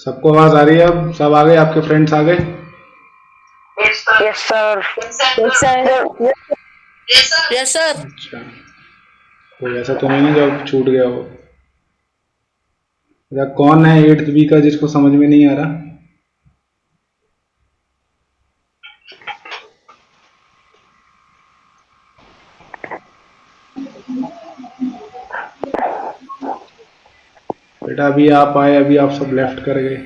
सबको आवाज आ रही है? अब सब आ गए? आपके फ्रेंड्स आ गए? Yes sir. Yes sir. Yes sir. अच्छा, कोई ऐसा तो नहीं है जो अब छूट गया हो? अच्छा, कौन है 8th बी का जिसको समझ में नहीं आ रहा? बेटा अभी आप आए, अभी आप सब लेफ्ट कर गए।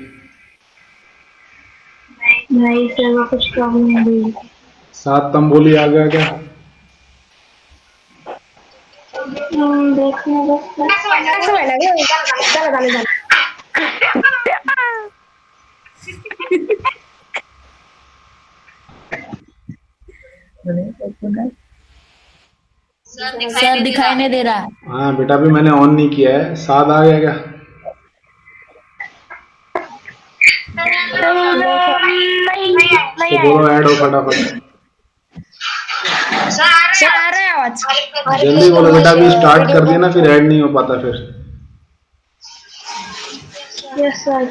नहीं सर, वो कुछ प्रॉब्लम हो गई। 7 तंबोली आ गया क्या? देखने बस ऐसा मैंने भी चलो जाने जाने। सर दिखाई नहीं दे रहा। हाँ बेटा, अभी मैंने ऑन नहीं किया है। 7 आ गया क्या? इसको बोलो ऐड हो फटाफट। सर आ रहा है आवाज। जल्दी बोलो बेटा, अभी स्टार्ट कर दिया ना, फिर ऐड नहीं हो पाता फिर। Yes sir.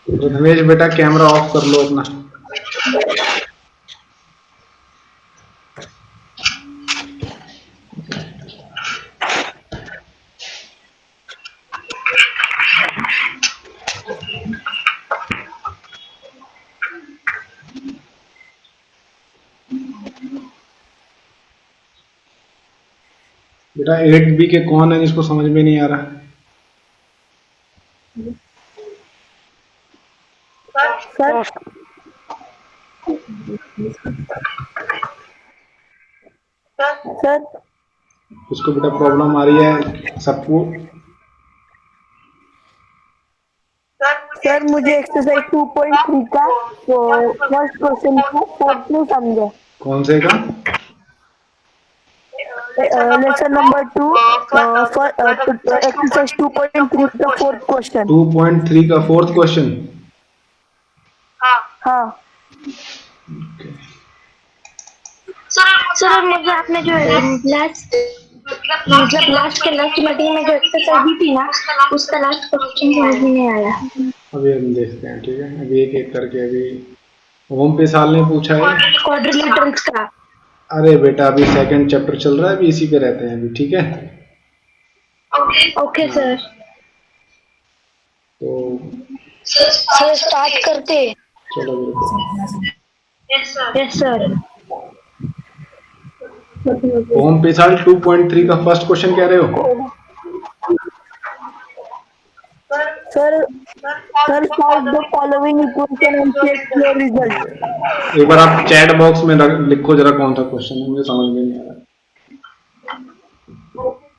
प्रथमेश बेटा, कैमरा ऑफ कर लो अपना। बेटा 8th बी के कौन है जिसको समझ में नहीं आ रहा? सर सर उसको बेटा प्रॉब्लम आ रही है सबको? सर मुझे एक्सरसाइज 2.3 का फर्स्ट क्वेश्चन का फोर्थ नहीं समझा। कौन से का? लेसन नंबर 2 एक्सरसाइज 2.3 का फोर्थ क्वेश्चन। 2.3 का 4th क्वेश्चन? हाँ सर, मुझे आपने जो लास्ट लास्ट के लास्ट मीटिंग में जो एक्सरसाइज दी थी ना, उसका लास्ट क्वेश्चन समझ में नहीं आया। अभी हम देखते हैं, ठीक है? अभी एक एक करके। अभी ओम पेशाल ने पूछा है। क्वाड्रिलेटरल्स का। अरे बेटा, अभी सेकंड चैप्टर चल रहा है, अभी इसी पे रहते हैं अभी, ठीक है? Okay sir. तो सर स्टार्ट करते। चलो बिल्कुल। Yes sir. ओम पेशाल 2.3 का फर्स्ट क्वेश्चन कह रहे हो? Sir sir solve the following equation and check your result. एक बार आप चैट बॉक्स में लिखो जरा कौन सा क्वेश्चन है, मुझे समझ में नहीं आ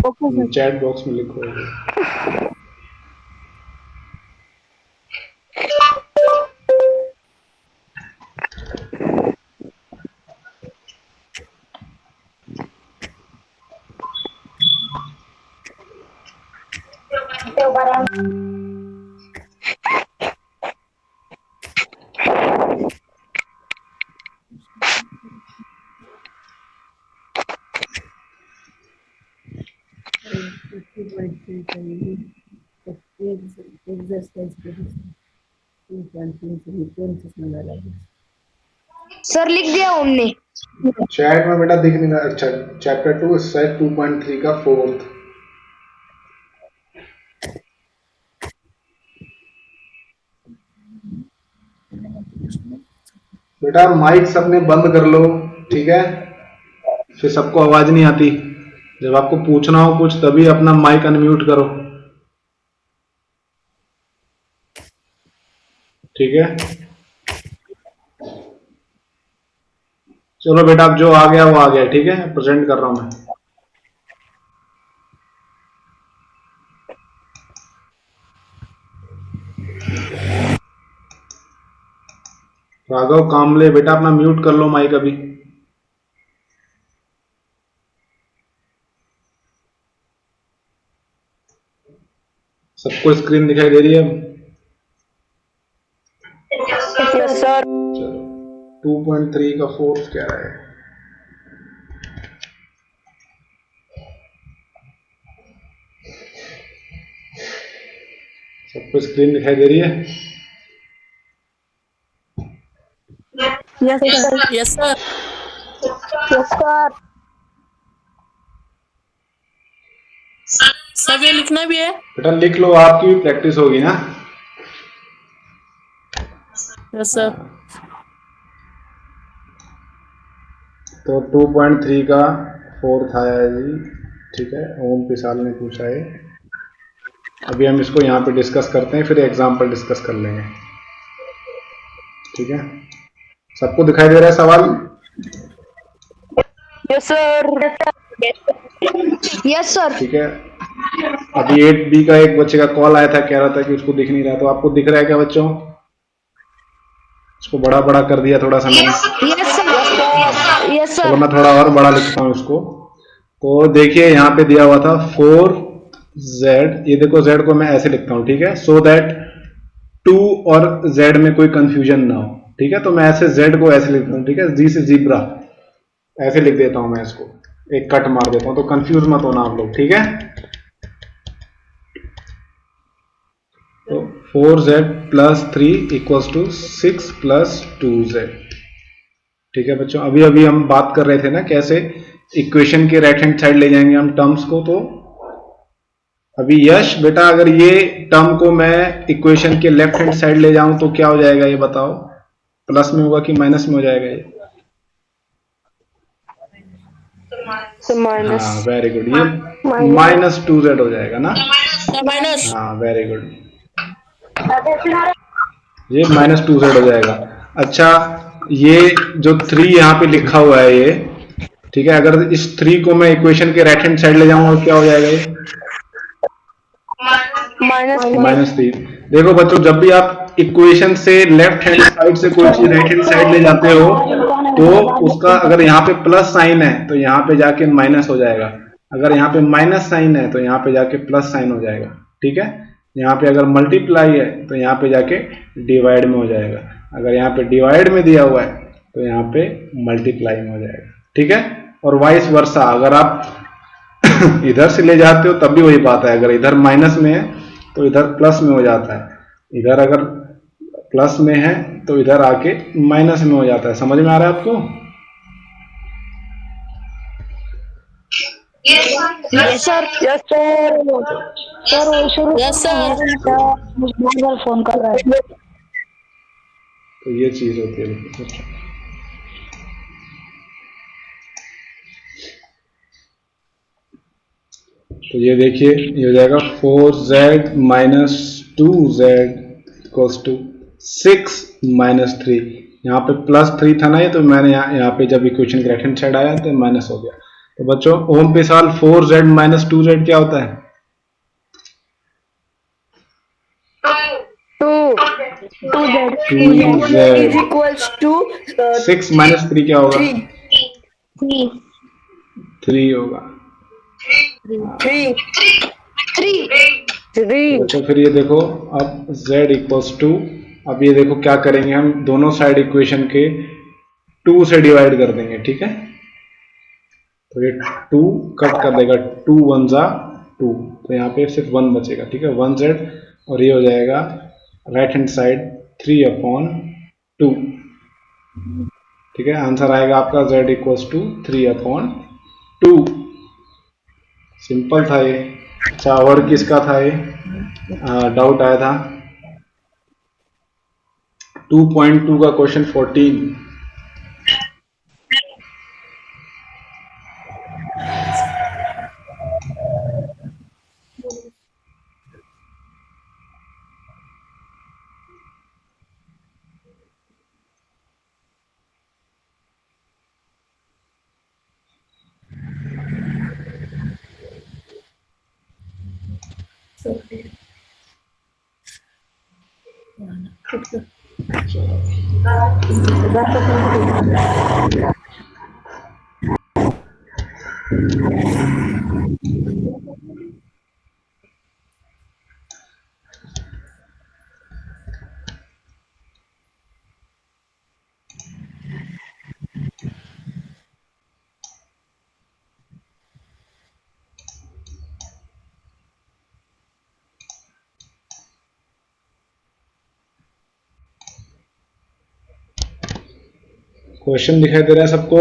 ओके रहा। सर। चैट बॉक्स में लिखो। सर लिख दिया हमने। चैट में बेटा दिख नहीं रहा। अच्छा, चैप्टर 2 सेट 2.3 का 4th। बेटा माइक सबने बंद कर लो, ठीक है? फिर सबको आवाज नहीं आती। जब आपको पूछना हो कुछ तभी अपना माइक अनम्यूट करो, ठीक है? चलो बेटा, अब जो आ गया वो आ गया, ठीक है? प्रेजेंट कर रहा हूं मैं। राघव कामले बेटा, अपना म्यूट कर लो माइक अभी। सबको स्क्रीन दिखाई दे रही है अब? Yes sir. चलो, 2.3 का 4th क्या है? सबको स्क्रीन दिखाई दे रही है? Yes sir. Yes sir. Yes sir. Sir ये लिखना भी है? बेटा लिख लो, आपकी भी प्रैक्टिस होगी ना। Yes sir. तो 2.3 का 4th आया है जी, ठीक है। ओम पिसाल ने पूछा है। अभी हम इसको यहाँ पे डिस्कस करते हैं, फिर एग्जाम्पल डिस्कस कर लेंगे, ठीक है। सबको दिखाई दे रहा है सवाल? Yes sir. Yes sir. ठीक है। अभी 8B का एक बच्चे का कॉल आया था, कह रहा था कि उसको दिख नहीं रहा, तो आपको दिख रहा है क्या बच्चों? इसको बड़ा बड़ा कर दिया थोड़ा सा मैंने। Yes sir. यस चलो सर। मैं थोड़ा और बड़ा लिखता हूँ इसको। तो देखिए यहाँ पे दिया हुआ था 4Z, ये देखो Z को मैं ऐसे लिखता हूँ, ठीक है, सो दैट 2 और Z में कोई कंफ्यूजन ना हो, ठीक है। तो मैं ऐसे Z को ऐसे लिखता हूँ, ठीक है, जी से जीब्रा ऐसे लिख देता हूँ मैं इसको, एक कट मार देता हूँ, तो कंफ्यूज मत होना आप लोग, ठीक है। तो 4Z + 3 = 6 + 2Z, ठीक है बच्चों। अभी अभी हम बात कर रहे थे ना कैसे इक्वेशन के राइट हैंड साइड ले जाएंगे हम टर्म्स को। तो अभी यश बेटा, अगर ये टर्म को मैं इक्वेशन के लेफ्ट हैंड साइड ले जाऊं तो क्या हो जाएगा ये बताओ? प्लस में होगा कि माइनस में हो जाएगा ये? माइनस। हाँ वेरी गुड, ये -2Z हो जाएगा ना। माइनस। हाँ वेरी गुड, ये -2Z हो जाएगा। अच्छा, ये जो 3 यहाँ पे लिखा हुआ है ये, ठीक है, अगर इस 3 को मैं इक्वेशन के राइट हैंड साइड ले जाऊंगा क्या हो जाएगा ये? -3। देखो बच्चों, जब भी आप इक्वेशन से लेफ्ट हैंड साइड से कोई चीज राइट हैंड साइड ले जाते हो, तो उसका अगर यहाँ पे प्लस साइन है तो यहाँ पे जाके माइनस हो जाएगा, अगर यहाँ पे माइनस साइन है तो यहाँ पे जाके प्लस साइन हो जाएगा, ठीक है। यहाँ पे अगर मल्टीप्लाई है तो यहाँ पे जाके डिवाइड में हो जाएगा, अगर यहाँ पे डिवाइड में दिया हुआ है तो यहाँ पे मल्टीप्लाई में हो जाएगा, ठीक है। और वाइस वर्सा, अगर आप इधर से ले जाते हो तब भी वही बात है, अगर इधर माइनस में है तो इधर प्लस में हो जाता है, इधर अगर प्लस में है तो इधर आके माइनस में हो जाता है। समझ में आ रहा है आपको? Yes sir. Yes sir. Sir वो शुरू यस सर। फोन कर रहा है। तो ये चीज होती है। तो ये देखिए, ये हो जाएगा 4Z - 2Z = 6 - 3। यहाँ पे +3 था ना ये, तो मैंने यहाँ पे जब इक्वेशन के राइट हैंड साइड आया तो माइनस हो गया। तो बच्चों ओम पे साल 4Z - 2Z क्या होता है? 2Z = 6 - 3 क्या होगा? 3। 3 होगा। 3। बच्चों फिर ये देखो, अब Z = अब ये देखो क्या करेंगे हम, दोनों साइड इक्वेशन के 2 से डिवाइड कर देंगे, ठीक है। तो ये 2 कट कर देगा, 2 1 जा 2, तो यहाँ पे सिर्फ 1 बचेगा, ठीक है, 1Z। और ये हो जाएगा राइट हैंड साइड 3/2, ठीक है। आंसर आएगा आपका Z = 3/2। सिंपल था ये। अच्छा, और किसका था ये डाउट आया था? 2.2 का क्वेश्चन 14। क्वेश्चन दिखाई दे रहा है सबको?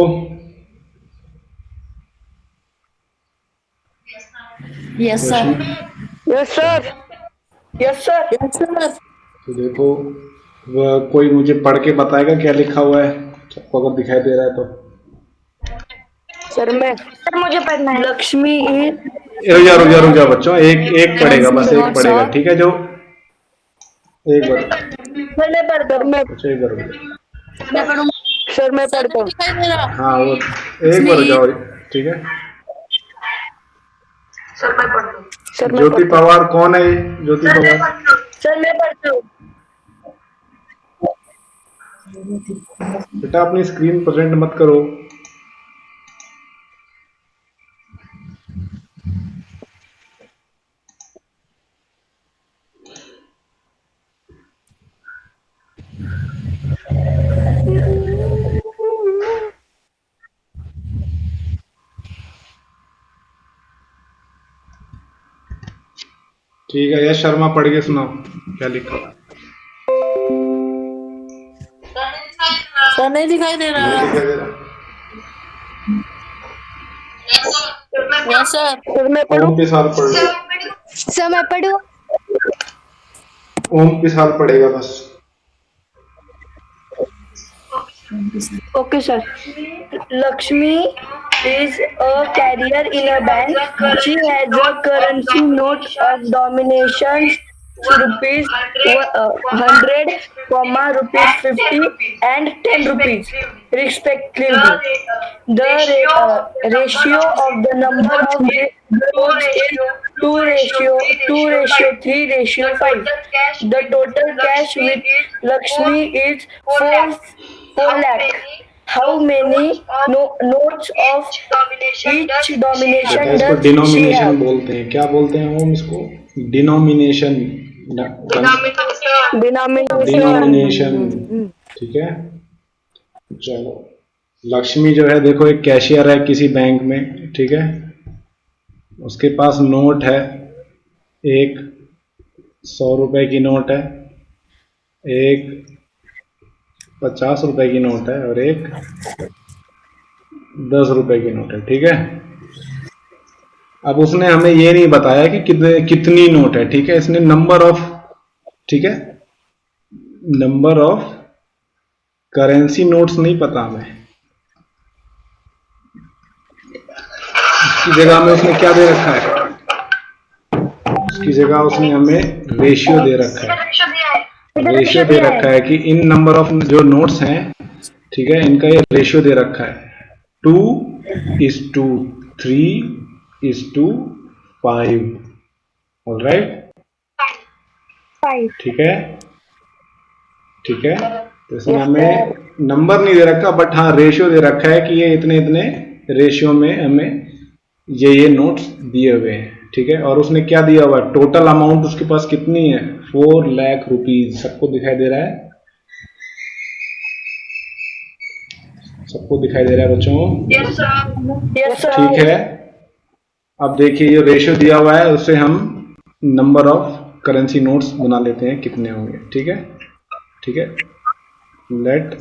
Yes sir. Yes sir, yes sir. Yes sir. तो देखो कोई मुझे पढ़ के बताएगा क्या लिखा हुआ है, सबको अगर दिखाई दे रहा है तो? सर मुझे पढ़ना है। लक्ष्मी इज रुक जाओ बच्चों, एक एक पढ़ेगा, बस एक पढ़ेगा, ठीक है? जो एक बार सर मैं पढ़ता हूँ। अच्छा एक बार रुक जाओ। मैं पढ़ूंगा। सर मैं पढ़ता हूँ। दिखाई दे रहा। हाँ वो एक बार रुक जाओ, ठीक है? सर मैं ज्योति पढ़ता हूँ। पवार कौन है ये? ज्योति पवार? सर मैं पढ़ता हूँ। बेटा अपनी स्क्रीन प्रेजेंट मत करो। ठीक है, यश शर्मा पढ़ के सुनाओ क्या लिखा है। सर नहीं दिखाई दे रहा। नहीं दिखाई दे रहा। Yes sir. सर मैं ओम के साथ पढ़ लो। सर मैं पढ़ूं? ओम के साथ पढ़ेगा बस। Okay sir. Lakshmi is a carrier in a bank. She has a currency note of denominations rupees 100, rupees 50 and 10 rupees respectively. The ratio of the number of notes is 2:3:5. The total cash with Lakshmi is 4 lakh. How many notes of each denomination इसको does she denomination have? बोलते हैं। क्या बोलते हैं ओम इसको? Denomination. Denomination, ठीक है? चलो, लक्ष्मी जो है देखो एक कैशियर है किसी बैंक में, ठीक है? उसके पास नोट है, एक 100 रुपए की नोट है, एक 50 रुपए की नोट है और एक 10 रुपए की नोट है, ठीक है? अब उसने हमें ये नहीं बताया कि कितनी नोट है, ठीक है? इसने नंबर ऑफ, ठीक है, नंबर ऑफ करेंसी नोट्स नहीं पता हमें। इसकी जगह में उसने क्या दे रखा है? उसकी जगह उसने हमें रेशियो दे रखा है। रेशियो दे रखा है कि इन नंबर ऑफ जो नोट्स हैं, ठीक है, इनका ये रेशियो दे रखा है 2:3:5। ऑलराइट, ठीक है? ठीक है, तो इसने हमें नंबर नहीं दे रखा, बट हाँ रेशियो दे रखा है कि ये इतने इतने रेशियो में हमें ये नोट्स दिए हुए हैं, ठीक है? और उसने क्या दिया हुआ है? टोटल अमाउंट उसके पास कितनी है? 4 लाख रुपीज। सबको दिखाई दे रहा है? सबको दिखाई दे रहा है बच्चों? Yes sir. Yes sir. ठीक है, अब देखिए ये रेशियो दिया हुआ है, उससे हम नंबर ऑफ करेंसी नोट्स बना लेते हैं कितने होंगे, ठीक है? ठीक है, let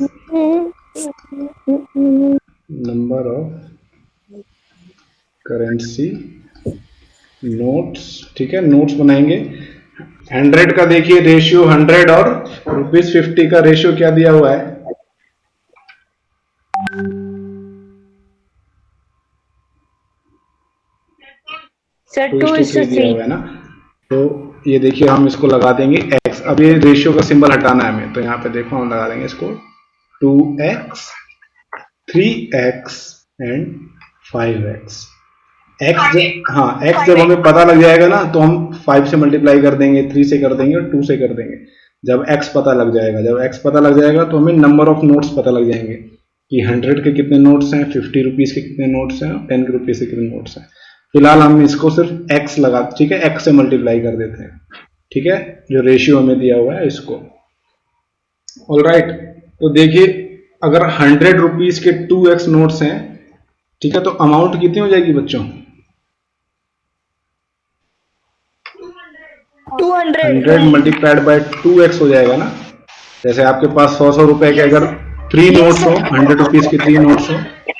number of currency notes, ठीक है? नोट्स बनाएंगे। 100 का देखिए रेशियो 100 और ₹50 का रेशियो क्या दिया हुआ है? Sir 2:3 दिया 2:3. हुआ है ना? तो ये देखिए हम इसको लगा देंगे x। अब ये रेशियो का सिंबल हटाना है हमें, तो यहाँ पे देखो हम लगा देंगे इसको 2x, 3x एंड 5x। हाँ x जब हमें पता लग जाएगा ना तो हम 5 से मल्टीप्लाई कर देंगे, 3 से कर देंगे और 2 से कर देंगे। जब x पता लग जाएगा तो हमें नंबर ऑफ नोट्स पता लग जाएंगे कि 100 के कितने नोट्स हैं, 50 रुपीज के कितने नोट्स हैं, 10 रुपीज के कितने नोट्स हैं। फिलहाल हम इसको सिर्फ x लगा, ठीक है? x से मल्टीप्लाई कर देते हैं, ठीक है? जो रेशियो हमें दिया हुआ है इसको। ऑलराइट, तो देखिए अगर 100 रुपीज के 2x नोट्स हैं, ठीक है, तो अमाउंट कितनी हो जाएगी बच्चों? 200. 100 मल्टीप्लाइड बाय 2x हो जाएगा ना? जैसे आपके पास 100 रुपए के अगर 3 नोट्स हो, 100 रुपीज के 3 नोट्स हो,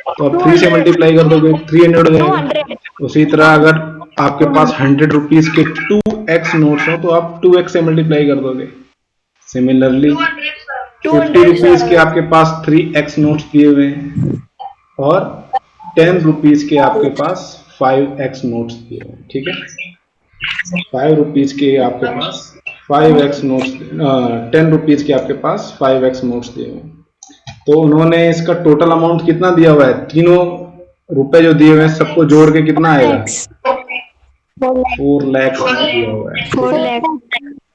तो आप 3 से मल्टीप्लाई कर दोगे, 300 हो जाएगा। उसी तरह अगर आपके पास 100 रुपीज के 2x नोट्स हो, तो आप 2x से मल्टीप्लाई कर दोगे। सिमिलरली 50 रुपीज के आपके पास 3x नोट्स दिए हुए हैं और 10 रुपीज के आपके पास 5x नोट्स दिए हुए हैं, ठीक है। 5 रुपीज के आपके पास 5x नोट्स, 10 रुपीज के आपके पास 5x नोट्स दिए हुए हैं। तो उन्होंने इसका टोटल अमाउंट कितना दिया हुआ है, तीनों रुपए जो दिए हुए हैं सबको जोड़ के कितना आएगा, 4 लाख दिया हुआ है।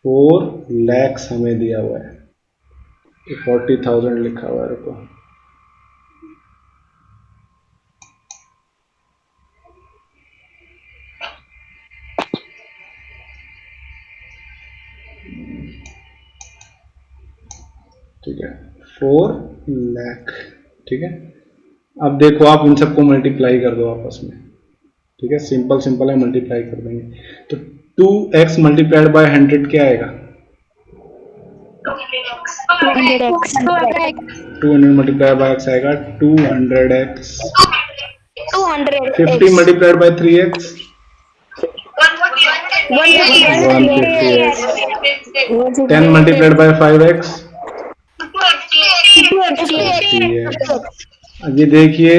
4 लाख हमें दिया हुआ है, 40,000 लिखा हुआ है। रुको, ठीक है, 4 लाख, ठीक है। अब देखो आप इन सबको मल्टीप्लाई कर दो आपस में, ठीक है, सिंपल सिंपल है, मल्टीप्लाई कर देंगे। तो 2x मल्टीप्लाइड बाय 100 क्या आएगा, 200 मल्टीप्लाइड बाय x आएगा 200x। 50 multiplied by 3x 150x। 10 multiplied by 5x 50x। ये देखिए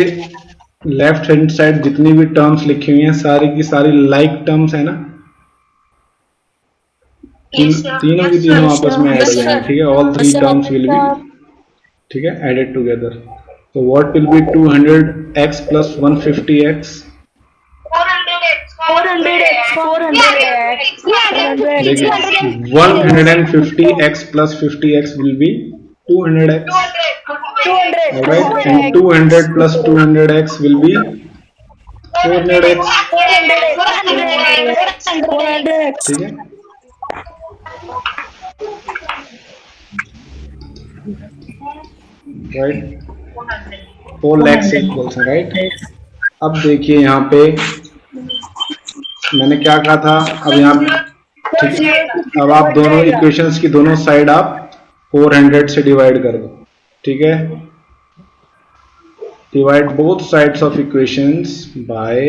लेफ्ट हैंड साइड जितनी भी टर्म्स लिखी हुई हैं सारी की सारी लाइक टर्म्स है ना, तीनों की तीनों आपस में ऐड हो जाएंगे, ठीक है। ऑल 3 टर्म्स विल बी, ठीक है, एडेड टुगेदर। तो what will be 200x plus 150x, 150x plus 50x will be 200x, alright, and 200 plus 200x will be 400x, ठीक है। Right, 4 lakhs equals, right. अब देखिए यहाँ पे मैंने क्या कहा था, अब यहाँ पे ठीक है, अब आप दोनों इक्वेशंस की दोनों साइड आप 400 से डिवाइड कर दो, ठीक है। Divide both sides of equations bye,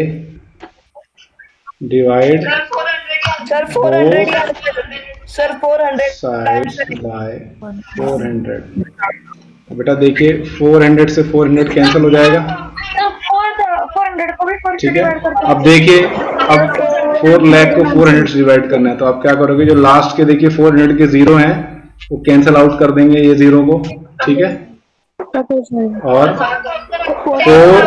divide sides by 400। बेटा देखिए 400 से 400 कैंसिल हो जाएगा, ठीक है। अब देखिए अब 4 लाख को 400 से डिवाइड करना है, तो आप क्या करोगे, जो लास्ट के देखिए 400 के 0 हैं वो कैंसिल आउट कर देंगे ये 0 को, ठीक है। और 4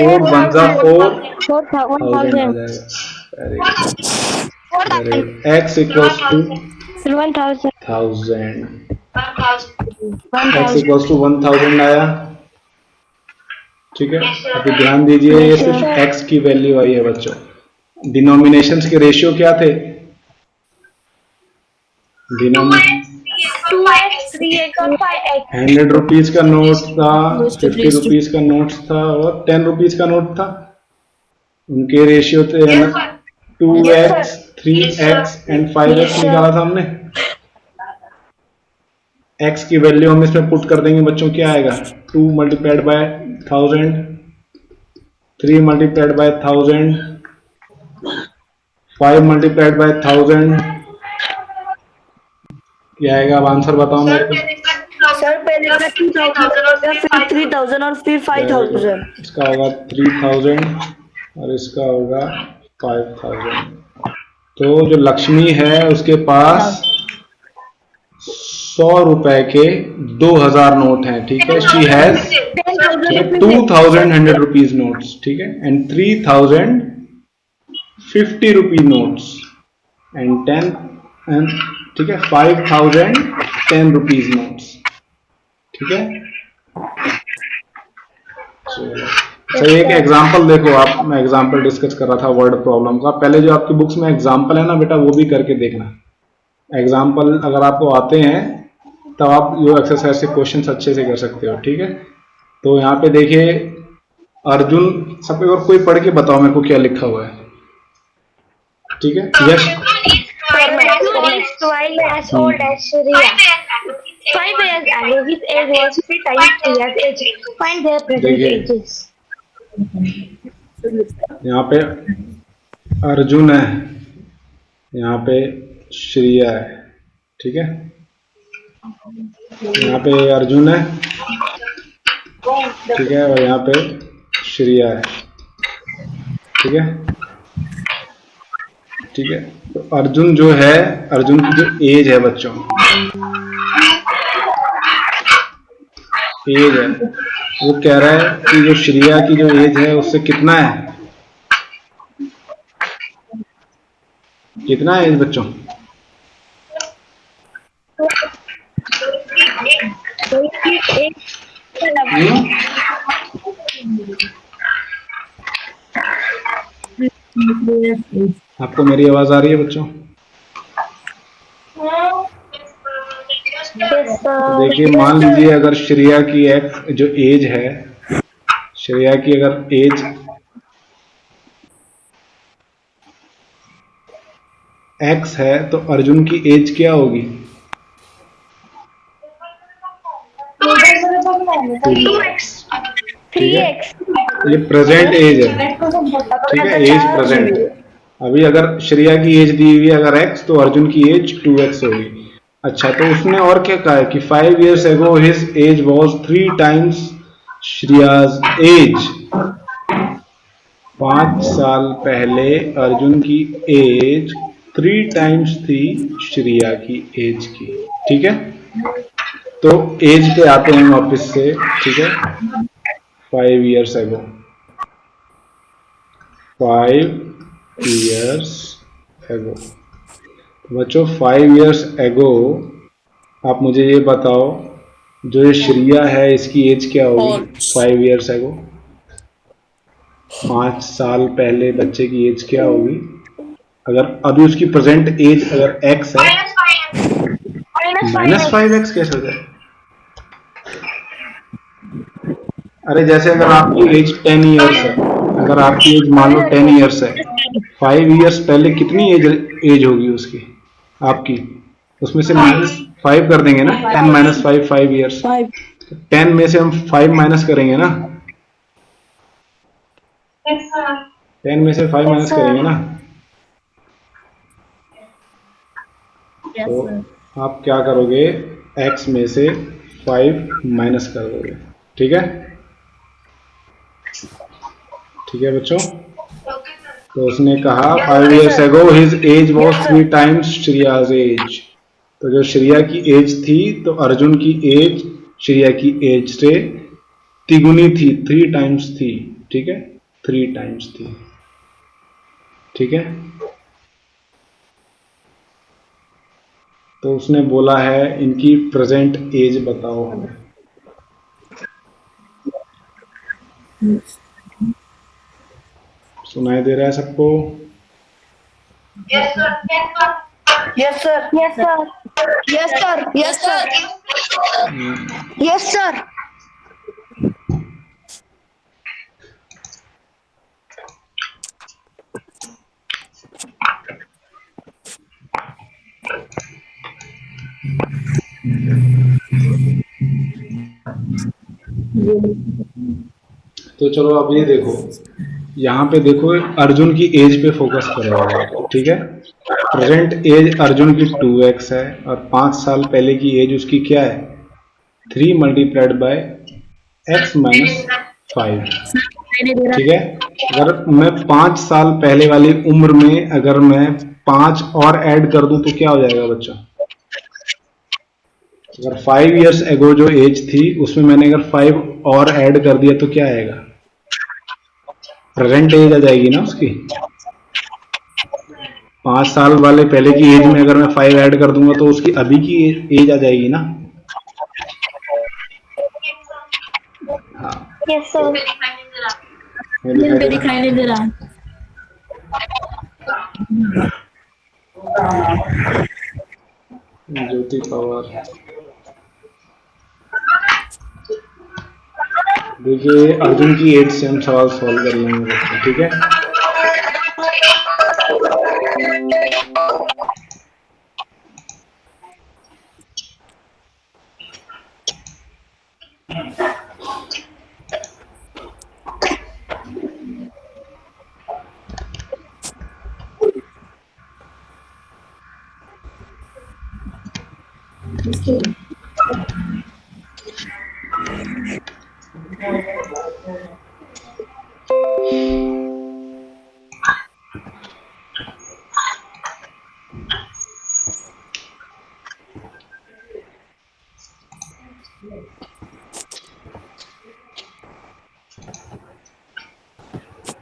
1 जा 4,000 आ जाएगा। x equals to 1000, x equals to 1000 आया, ठीक है। अभी ध्यान दीजिए ये सिर्फ x की वैल्यू आई है बच्चों। डिनोमिनेशंस के रेशियो क्या थे, 100 रुपीज का नोट था, 50 रुपीज का नोट था और 10 रुपीज का नोट था। उनके रेशियो थे 2x, 3x एंड 5x निकाला था हमने। x की वैल्यू हम इसमें पुट कर देंगे बच्चों, क्या आएगा, 2 multiplied by 1000, 3 multiplied by 1000, 5 multiplied by 1000, क्या आएगा, अब आंसर बताओ मेरे को। सर पहले 3000 और फिर 5000। इसका होगा 3000 और इसका होगा 5000। तो जो लक्ष्मी है उसके पास 100 रुपए के 2000 नोट हैं, ठीक है। शी हैज 2100 रुपीज नोट्स, ठीक है, and 3050 rupee notes and 10 and, ठीक है, 5010 रुपीज नोट्स, ठीक है। चलो एक एग्जांपल देखो आप, मैं एग्जांपल डिस्कस कर रहा था वर्ड प्रॉब्लम का। पहले जो आपकी बुक्स में एग्जांपल है ना बेटा, वो भी करके देखना। एग्जांपल अगर आपको आते हैं तब आप ये एक्सरसाइज से क्वेश्चंस अच्छे से कर सकते हो, ठीक है। तो यहाँ पे देखिए अर्जुन, सब और कोई पढ़ के बताओ मेरे को क्या लिखा हुआ है, ठीक है। यश, 5 years ago, his age was 3 times Priya's age. Find their present देखिए ages. यहाँ पे अर्जुन है, यहाँ पे श्रिया है, ठीक है। यहाँ पे अर्जुन है, ठीक है, और यहाँ पे श्रिया है, ठीक है, ठीक है। तो अर्जुन जो है, अर्जुन की जो एज है बच्चों, एज है, वो कह रहा है कि जो श्रिया की जो एज है उससे कितना है, कितना एज बच्चों? आपको मेरी आवाज आ रही है बच्चों? देखिए, मान लीजिए अगर श्रेया की एक्स जो एज है, श्रेया की अगर एज एक्स है तो अर्जुन की एज क्या होगी? 2x, 3x. ये प्रेजेंट एज है, ठीक है, एज प्रेजेंट। अभी अगर श्रेया की एज दी हुई है अगर एक्स, तो अर्जुन की एज 2x होगी। अच्छा, तो उसने और क्या कहा है कि 5 years ago his age was 3 times श्रेया's एज। 5 साल पहले अर्जुन की एज 3 times थी श्रेया की एज की, ठीक है। तो एज पे आते हैं वापस से, ठीक है। 5 years ago, 5 years ago, बच्चों 5 years ago आप मुझे ये बताओ, जो ये श्रेया है इसकी एज क्या होगी 5 years ago? 5 साल पहले बच्चे की एज क्या होगी? अगर अभी उसकी प्रेजेंट एज अगर x है, -5x कैसे हो जाए? अरे जैसे अगर आपकी एज 10 years है, अगर आपकी एज मान लो 10 years है, 5 years पहले कितनी एज होगी उसकी आपकी? उसमें से -5 कर देंगे ना, 10 - 5 5 years। 10 में से हम 5 माइनस करेंगे ना, 10 में से 5 माइनस करेंगे ना, तो आप क्या करोगे, x में से 5 माइनस कर दोगे, ठीक है, ठीक है बच्चों। तो उसने कहा 5 years ago his age was 3 times श्रेया's age। तो जो श्रेया की एज थी, तो अर्जुन की एज श्रेया की एज से तिगुनी थी, 3 times थी, ठीक है, 3 times थी, ठीक है। तो उसने बोला है इनकी प्रेजेंट एज बताओ हमें। सुनाई दे रहा है सबको? Yes, sir. Yes, sir. Yes, sir. Yes, sir. Yes, sir. तो चलो अब ये देखो, यहाँ पे देखो अर्जुन की एज पे फोकस करो, ठीक है। प्रेजेंट एज अर्जुन की 2x है और 5 साल पहले की एज उसकी क्या है, 3 × x - 5, ठीक है। अगर मैं 5 साल पहले वाली उम्र में अगर मैं 5 और ऐड कर दूं तो क्या हो जाएगा बच्चों? अगर 5 years ago जो एज थी उसमें मैंने अगर 5 और ऐड कर दिया तो क्या आएगा? प्रेजेंट एज आ जाएगी ना उसकी। 5 साल वाले पहले की एज में अगर मैं 5 ऐड कर दूंगा तो उसकी अभी की एज आ जाएगी ना। हाँ, Yes, sir. मुझे दिखाई नहीं दे रहा। ज्योति पवार, देखिए अर्जुन की एज से हम सवाल सॉल्व कर लेंगे, ठीक है।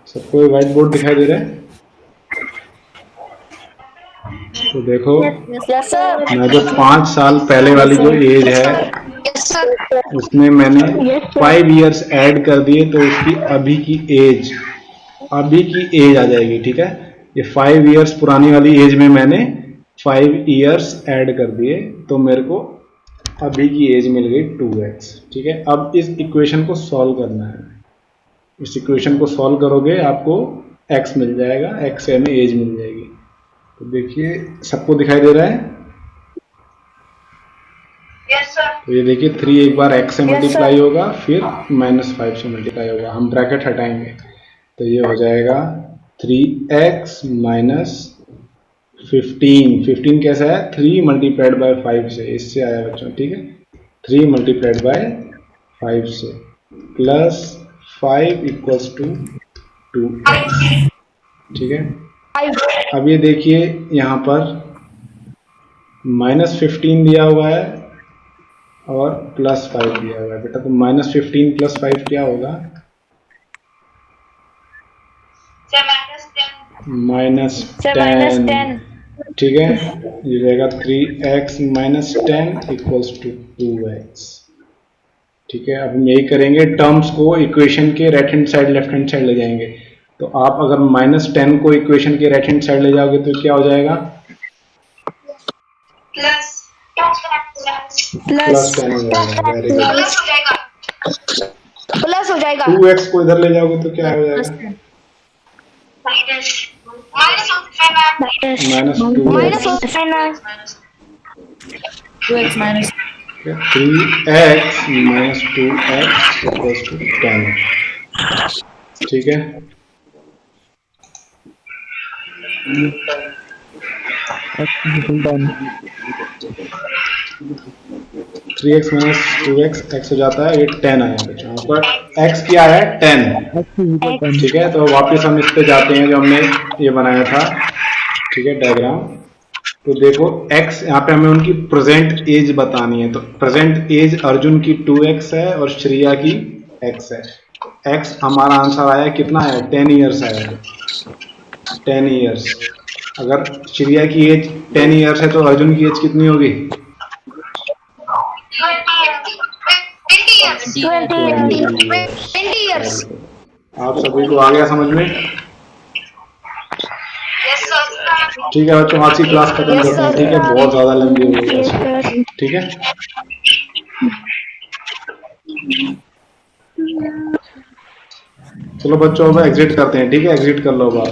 सबको व्हाइट बोर्ड दिखाई दे रहा है? तो देखो, Yes, sir. मैं जो 5 साल पहले वाली जो एज है Yes, sir. उसमें मैंने 5 इयर्स ऐड कर दिए, तो उसकी अभी की एज आ जाएगी। ठीक है, ये 5 इयर्स पुरानी वाली एज में मैंने 5 इयर्स ऐड कर दिए, तो मेरे को अभी की एज मिल गई 2x। ठीक है, अब इस इक्वेशन को सॉल्व करना है। इस इक्वेशन को सॉल्व करोगे आपको x मिल जाएगा, x से हमें एज मिल जाएगी। तो देखिए, सबको दिखाई दे रहा है? तो ये देखिए, 3 एक बार x से मल्टीप्लाई होगा, फिर -5 से मल्टीप्लाई होगा। हम ब्रैकेट हटाएंगे तो ये हो जाएगा 3x माइनस 15 कैसा है? 3 मल्टीप्लाइड बाय 5 से, इससे आया बच्चों। ठीक है, 3 मल्टीप्लाइड बाय 5 से प्लस 5 इक्वल्स टू 2। ठीक है, अब ये देखिए, यहाँ पर -15 दिया हुआ है और +5 दिया हुआ है। बेटा, तो -15 + 5 क्या होगा? -10। ठीक है, ये रहेगा 3x minus 10 equals to 2x। ठीक है, अब हम यही करेंगे, टर्म्स को इक्वेशन के right hand side left hand side ले जाएंगे। तो आप अगर -10 को इक्वेशन के राइट हैंड साइड ले जाओगे तो क्या हो जाएगा? +10 हो जाएगा। Very good. प्लस हो जाएगा। 2x को इधर ले जाओगे तो क्या हो जाएगा? -2x। X minus. 3x minus 2x equals to 10। ठीक है, three x minus 2x x हो जाता है, ये 10 आया बच्चों। यहाँ पर x क्या है? 10। ठीक है, तो वापस हम इस पे जाते हैं जो हमने ये बनाया था। ठीक है, डायग्राम। तो देखो, x यहाँ पे हमें उनकी प्रेजेंट एज बतानी है। तो प्रेजेंट एज अर्जुन की 2x है और श्रेया की x है। x हमारा आंसर आया कितना है? 10 इयर्स आया है। 10 इयर्स। अगर श्रेया की एज 10 इयर्स है तो अर्जुन की एज कितनी होगी? 20 years. आप सभी को आ गया समझ में? ठीक है बच्चों, आज की क्लास खत्म करते हैं। ठीक है, बहुत ज्यादा लंबी हो गई। ठीक है, चलो बच्चों, अब एग्जिट करते हैं। ठीक है, एग्जिट कर लो अब आप।